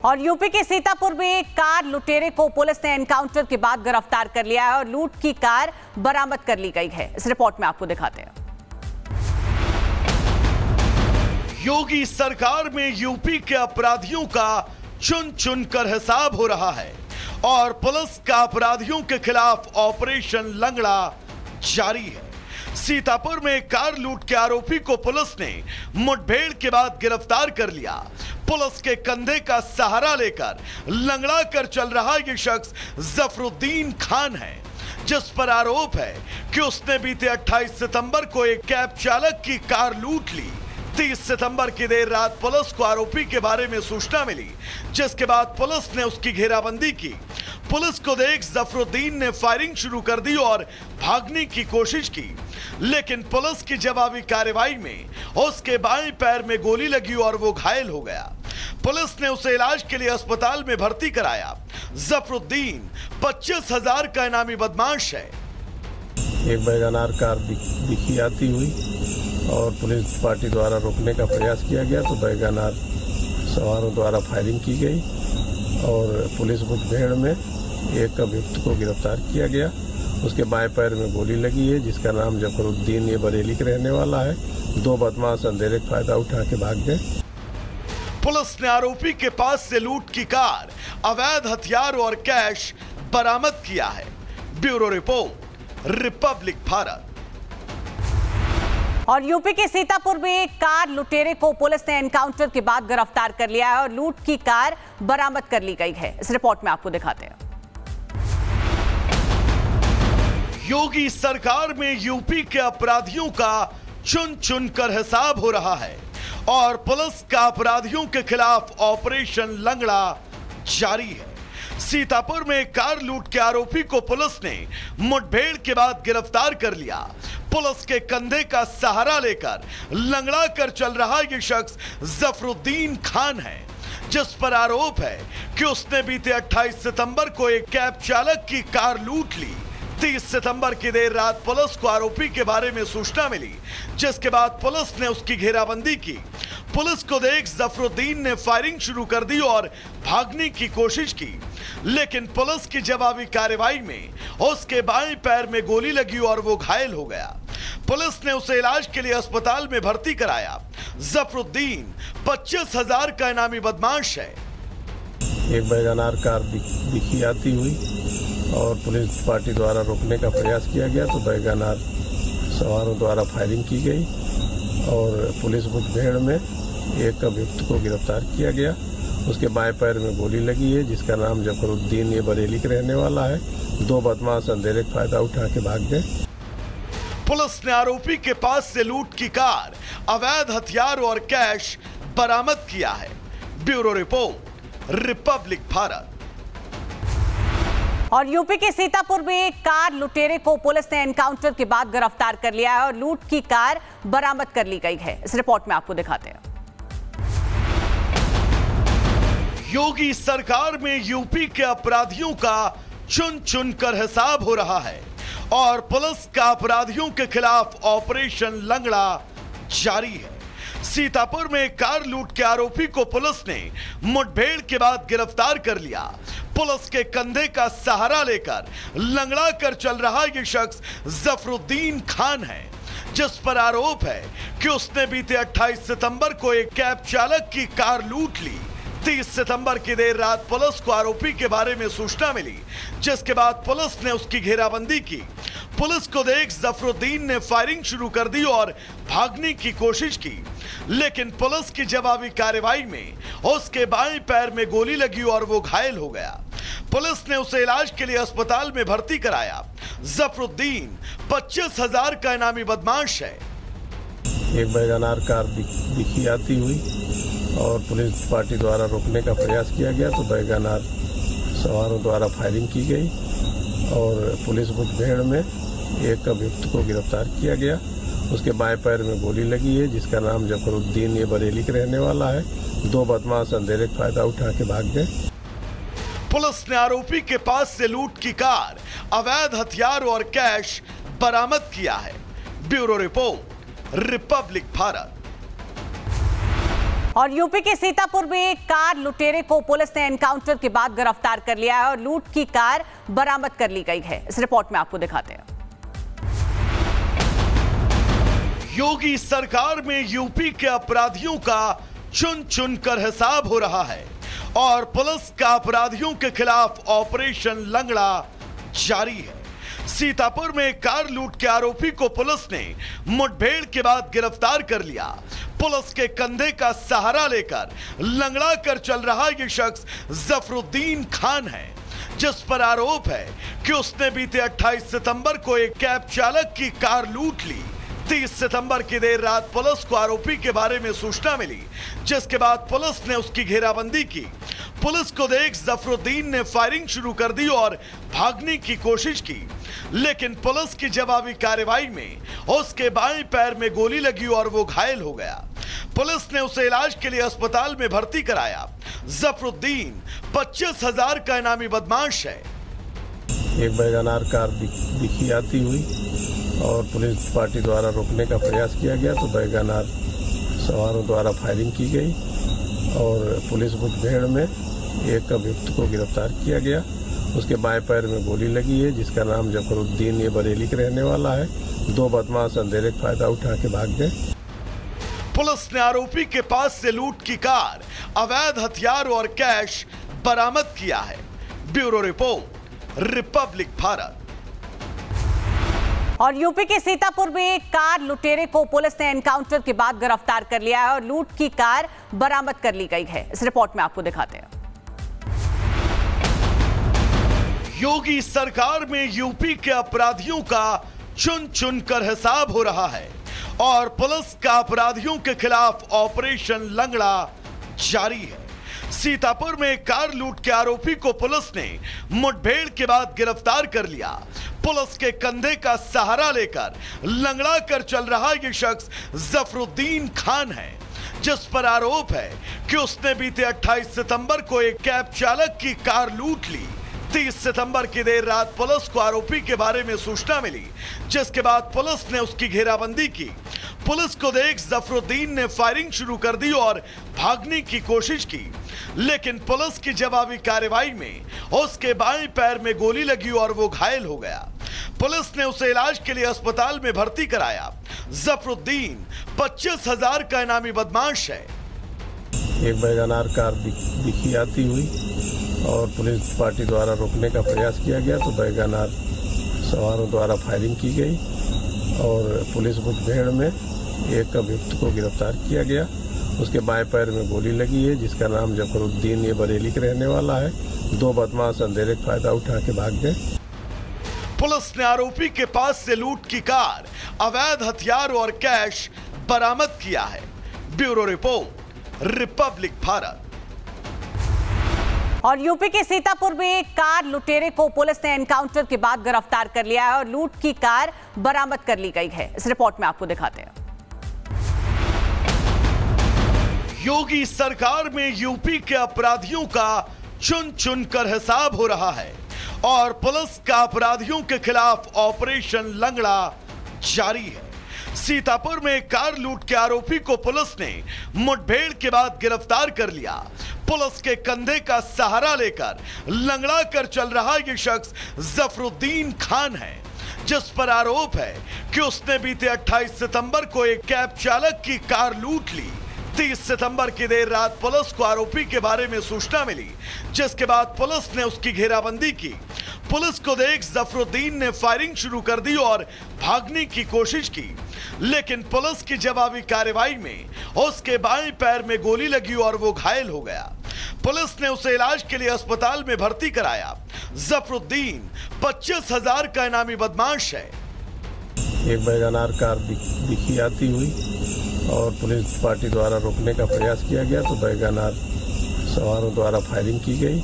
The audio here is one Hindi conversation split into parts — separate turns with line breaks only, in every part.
और यूपी के सीतापुर में एक कार लुटेरे को पुलिस ने एनकाउंटर के बाद गिरफ्तार कर लिया है और लूट की कार बरामद कर ली गई है। इस रिपोर्ट में आपको दिखाते हैं।
योगी सरकार में यूपी के अपराधियों का चुन चुन कर हिसाब हो रहा है और पुलिस का अपराधियों के खिलाफ ऑपरेशन लंगड़ा जारी है। सीतापुर में कार लूट के आरोपी को पुलिस ने मुठभेड़ के बाद गिरफ्तार कर लिया। पुलिस के कंधे का सहारा लेकर लंगड़ा कर चल रहा यह शख्स जफरुद्दीन खान है, जिस पर आरोप है कि उसने बीते 28 सितंबर को एक कैब चालक की कार लूट ली। 30 सितंबर की देर रात पुलिस को आरोपी के बारे में सूचना मिली, जिसके बाद पुलिस ने उसकी घेराबंदी की। पुलिस को देख जफरुद्दीन ने फायरिंग शुरू कर दी और भागने की कोशिश की, लेकिन पुलिस की जवाबी कार्रवाई में उसके बाएं पैर में गोली लगी और वो घायल हो गया। पुलिस ने उसे इलाज के लिए अस्पताल में भर्ती कराया। जफरुद्दीन 25,000 का इनामी बदमाश है।
एक बैगनार कार दिखी आती हुई और पुलिस पार्टी द्वारा रोकने का प्रयास किया गया तो बैगनार सवारों द्वारा फायरिंग की गई और पुलिस मुठभेड़ में एक अभियुक्त को गिरफ्तार किया गया। उसके बाएं पैर में गोली लगी है, जिसका नाम जफरुद्दीन, ये बरेली के रहने वाला है। दो बदमाश अंधेरे का फायदा उठा के भाग गए।
पुलिस ने आरोपी के पास से लूट की कार, अवैध हथियार और कैश बरामद किया है। Bureau report, Republic Bharat.
और यूपी के सीतापुर में एक कार लुटेरे को पुलिस ने एनकाउंटर के बाद गिरफ्तार कर लिया है और लूट की कार बरामद कर ली गई है। इस रिपोर्ट में आपको दिखाते हैं।
योगी सरकार में यूपी के अपराधियों का चुन चुन कर हिसाब हो रहा है और पुलिस का अपराधियों के खिलाफ ऑपरेशन लंगड़ा जारी है। सीतापुर में कार लूट के आरोपी को पुलिस ने मुठभेड़ के बाद गिरफ्तार कर लिया। पुलिस के कंधे का सहारा लेकर लंगड़ा कर चल रहा यह शख्स जफरुद्दीन खान है, जिस पर आरोप है कि उसने बीते 28 सितंबर को एक कैब चालक की कार लूट ली। 30 सितंबर की देर रात पुलिस को आरोपी के बारे में सूचना मिली, जिसके बाद पुलिस ने उसकी घेराबंदी की। पुलिस को देख जफरुद्दीन ने फायरिंग शुरू कर दी और भागने की कोशिश की, लेकिन पुलिस की जवाबी कार्रवाई में उसके बाएं पैर में गोली लगी और वो घायल हो गया। पुलिस ने उसे इलाज के लिए अस्पताल में भर्ती कराया। जफरुद्दीन 25,000 का इनामी बदमाश है।
एक बैगनार कार दिखी आती हुई और पुलिस पार्टी द्वारा रोकने का प्रयास किया गया तो बैगनार सवारों द्वारा फायरिंग की गई और पुलिस मुठभेड़ में एक अभियुक्त को गिरफ्तार किया गया। उसके बाएं पैर में गोली लगी है, जिसका नाम जफरुद्दीन, ये बरेली के रहने वाला है। दो बदमाश अंधेरे का फायदा उठा के भाग गए।
पुलिस ने आरोपी के पास से लूट की कार, अवैध हथियार और कैश बरामद किया है। Bureau report, Republic Bharat.
और यूपी के सीतापुर में एक कार लुटेरे को पुलिस ने एनकाउंटर के बाद गिरफ्तार कर लिया है और लूट की कार बरामद कर ली गई है। इस रिपोर्ट में आपको दिखाते हैं।
योगी सरकार में यूपी के अपराधियों का चुन चुन कर हिसाब हो रहा है और पुलिस का अपराधियों के खिलाफ ऑपरेशन लंगड़ा जारी है। सीतापुर में कार लूट के आरोपी को पुलिस ने मुठभेड़ के बाद गिरफ्तार कर लिया। पुलिस के कंधे का सहारा लेकर लंगड़ा कर चल रहा यह शख्स जफरुद्दीन खान है, जिस पर आरोप है कि उसने बीते 28 सितंबर को एक कैब चालक की कार लूट ली। 30 सितंबर की देर रात पुलिस को आरोपी के बारे में सूचना मिली, जिसके बाद पुलिस ने उसकी घेराबंदी की। पुलिस को देख जफरुद्दीन ने फायरिंग शुरू कर दी और भागने की कोशिश की, लेकिन पुलिस की जवाबी कार्रवाई में उसके बाएं पैर में गोली लगी और वो घायल हो गया। पुलिस ने उसे इलाज के लिए अस्पताल में भर्ती कराया। जफरुद्दीन 25,000 का इनामी बदमाश है।
एक बैगनार कार दिखी आती हुई और पुलिस पार्टी द्वारा रोकने का प्रयास किया गया तो बैगनार सवारों द्वारा फायरिंग की गई और पुलिस मुठभेड़ में एक अभियुक्त को गिरफ्तार किया गया। उसके बाएं पैर में गोली लगी है, जिसका नाम जफरुद्दीन, ये बरेली के रहने वाला है। दो बदमाश अंधेरे का फायदा उठा के भाग गए।
पुलिस ने आरोपी के पास से लूट की कार, अवैध हथियार और कैश बरामद किया है। Bureau report, Republic Bharat.
और यूपी के सीतापुर में एक कार लुटेरे को पुलिस ने एनकाउंटर के बाद गिरफ्तार कर लिया है और लूट की कार बरामद कर ली गई है। इस रिपोर्ट में आपको दिखाते हैं।
योगी सरकार में यूपी के अपराधियों का चुन चुन कर हिसाब हो रहा है और पुलिस का अपराधियों के खिलाफ ऑपरेशन लंगड़ा जारी है। सीतापुर में कार लूट के आरोपी को पुलिस ने मुठभेड़ के बाद गिरफ्तार कर लिया। पुलिस के कंधे का सहारा लेकर लंगड़ा कर चल रहा यह शख्स जफरुद्दीन खान है, जिस पर आरोप है कि उसने बीते 28 सितंबर को एक कैब चालक की कार लूट ली। 30 सितंबर की देर रात पुलिस को आरोपी के बारे में सूचना मिली, जिसके बाद पुलिस ने उसकी घेराबंदी की। पुलिस को देख जफरुद्दीन ने फायरिंग शुरू कर दी और भागने की कोशिश की, लेकिन पुलिस की जवाबी कार्रवाई में उसके बाएं पैर में गोली लगी और वो घायल हो गया। पुलिस ने उसे इलाज के लिए अस्पताल में भर्ती कराया। जफरुद्दीन 25,000 का इनामी बदमाश है।
एक वैगनार कार दिखी आती हुई और पुलिस पार्टी द्वारा रोकने का प्रयास किया गया तो वैगनार सवारों द्वारा फायरिंग की गई और पुलिस मुठभेड़ में एक अभियुक्त को गिरफ्तार किया गया। उसके बाएं पैर में गोली लगी है, जिसका नाम जफरुद्दीन, ये बरेली के रहने वाला है। 2 बदमाश अंधेरे का फायदा उठा के भाग गए।
पुलिस ने आरोपी के पास से लूट की कार, अवैध हथियार और कैश बरामद किया है। Bureau report, Republic Bharat.
और यूपी के सीतापुर में एक कार लुटेरे को पुलिस ने एनकाउंटर के बाद गिरफ्तार कर लिया है और लूट की कार बरामद कर ली गई है। इस रिपोर्ट में आपको दिखाते हैं।
योगी सरकार में यूपी के अपराधियों का चुन चुन कर हिसाब हो रहा है और पुलिस का अपराधियों के खिलाफ ऑपरेशन लंगड़ा जारी है। सीतापुर में कार लूट के आरोपी को पुलिस ने मुठभेड़ के बाद गिरफ्तार कर लिया। पुलिस के कंधे का सहारा लेकर लंगड़ा कर चल रहा यह शख्स जफरुद्दीन खान है, जिस पर आरोप है कि उसने बीते 28 सितंबर को एक कैब चालक की कार लूट ली। 30 सितंबर की देर रात पुलिस को आरोपी के बारे में सूचना मिली, जिसके बाद पुलिस ने उसकी घेराबंदी की। पुलिस को देख जफरुद्दीन ने फायरिंग शुरू कर दी और भागने की कोशिश की, लेकिन पुलिस की जवाबी कार्रवाई में उसके बाएं पैर में गोली लगी और वो घायल हो गया। पुलिस ने उसे इलाज के लिए अस्पताल में भर्ती कराया। जफरुद्दीन 25,000 का इनामी बदमाश है।
एक वैगनार कार दिखी आती हुई और पुलिस पार्टी द्वारा रोकने का प्रयास किया गया तो वैगनार सवारों द्वारा फायरिंग की गई और पुलिस मुठभेड़ में एक अभियुक्त को गिरफ्तार किया गया। उसके बाएं पैर में गोली लगी है, जिसका नाम जफरुद्दीन, ये बरेली के रहने वाला है। 2 बदमाश अंधेरे का फायदा उठा के भाग गए।
पुलिस ने आरोपी के पास से लूट की कार, अवैध हथियार और कैश बरामद किया है। Bureau report, Republic Bharat.
और यूपी के सीतापुर में एक कार लुटेरे को पुलिस ने एनकाउंटर के बाद गिरफ्तार कर लिया है और लूट की कार बरामद कर ली गई है। इस रिपोर्ट में आपको दिखाते हैं।
योगी सरकार में यूपी के अपराधियों का चुन चुन कर हिसाब हो रहा है और पुलिस का अपराधियों के खिलाफ ऑपरेशन लंगड़ा जारी है। सीतापुर में कार लूट के आरोपी को पुलिस ने मुठभेड़ के बाद गिरफ्तार कर लिया। पुलिस के कंधे का सहारा लेकर लंगड़ा कर चल रहा यह शख्स जफरुद्दीन खान है, जिस पर आरोप है कि उसने बीते 28 सितंबर को एक कैब चालक की कार लूट ली। 30 सितंबर की देर रात पुलिस को आरोपी के बारे में सूचना मिली, जिसके बाद पुलिस ने उसकी घेराबंदी की। पुलिस को देख जफरुद्दीन ने फायरिंग शुरू कर दी और भागने की कोशिश की, लेकिन पुलिस की जवाबी कार्रवाई में उसके बाएं पैर में गोली लगी और वो घायल हो गया। पुलिस ने उसे इलाज के लिए अस्पताल में भर्ती कराया। जफरुद्दीन 25,000 का इनामी बदमाश है।
एक वैगनार कार दिखी आती हुई और पुलिस पार्टी द्वारा रोकने का प्रयास किया गया तो वैगनार सवारों द्वारा फायरिंग की गई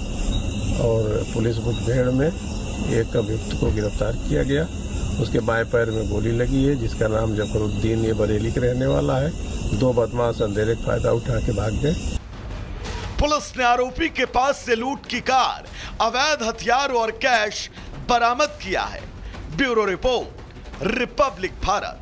और पुलिस मुठभेड़ में एक अभियुक्त को गिरफ्तार किया गया। उसके बाएं पैर में गोली लगी है, जिसका नाम जफरुद्दीन, ये बरेली के रहने वाला है। 2 बदमाश अंधेरे का फायदा उठा के भाग गए।
पुलिस ने आरोपी के पास से लूट की कार, अवैध हथियार और कैश बरामद किया है। Bureau report, Republic Bharat.